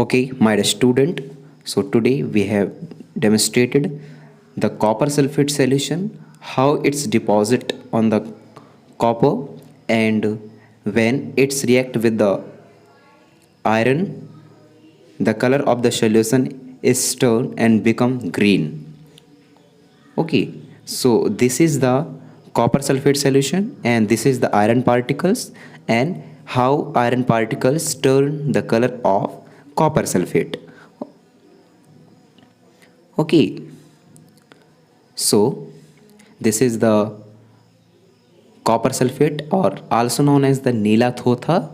Okay, my dear student. So today we have demonstrated the copper sulfate solution, how it's deposit on the copper, and when it's react with the iron, the color of the solution is turned and become green. Okay, so this is the copper sulfate solution and this is the iron particles, and how iron particles turn the color of copper sulfate. Okay, so this is the copper sulfate, or also known as the Neela Thotha.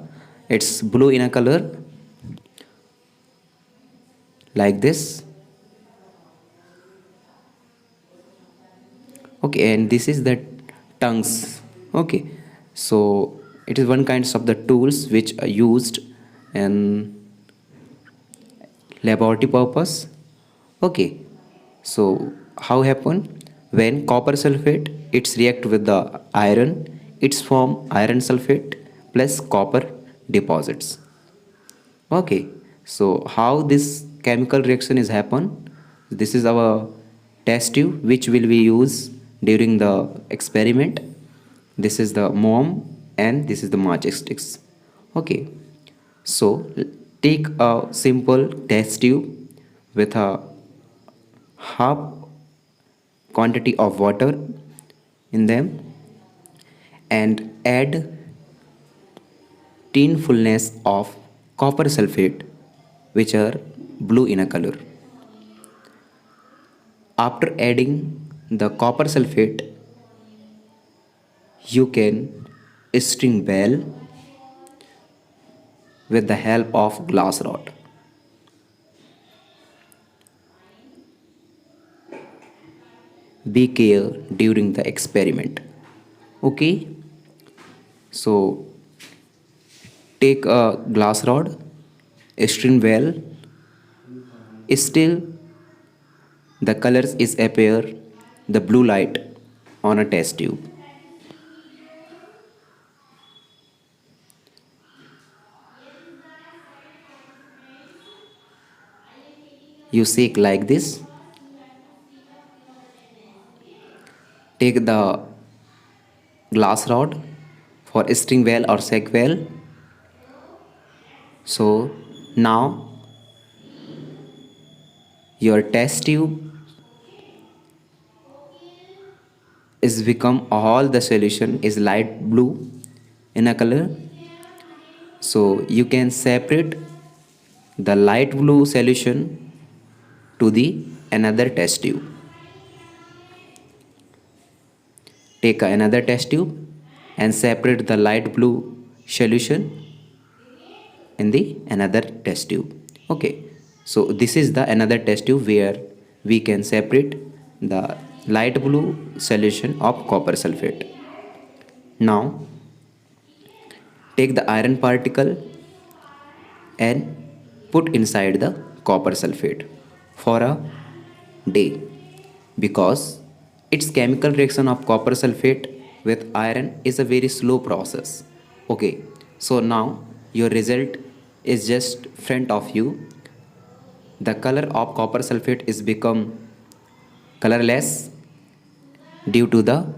It's blue in a color like this. Okay, and this is the tongues. Okay, so it is one kinds of the tools which are used in laboratory purpose. Okay, so how happen when copper sulfate it's react with the iron, it's form iron sulfate plus copper deposits. Okay, so how this chemical reaction is happen, this is our test tube which will be used during the experiment. This is the mom and this is the matchsticks. Okay, so take a simple test tube with a half quantity of water in them and add tin fullness of copper sulfate which are blue in a color. After adding the copper sulfate, you can string bell with the help of glass rod. Be care during the experiment. Okay, so take a glass rod, string well, still the colors is appear the blue light on a test tube. You shake like this. Take the glass rod for string well or shake well. So now your test tube is become all the solution is light blue in a color. So you can separate the light blue solution to the another test tube. Take another test tube and separate the light blue solution in the another test tube. Okay, so this is the another test tube where we can separate the light blue solution of copper sulfate. Now take the iron particle and put inside the copper sulfate for a day, because its chemical reaction of copper sulfate with iron is a very slow process. Okay, so now your result is just front of you. The color of copper sulfate is become colorless due to the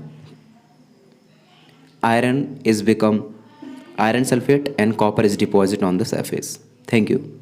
iron is become iron sulfate and copper is deposited on the surface. Thank you.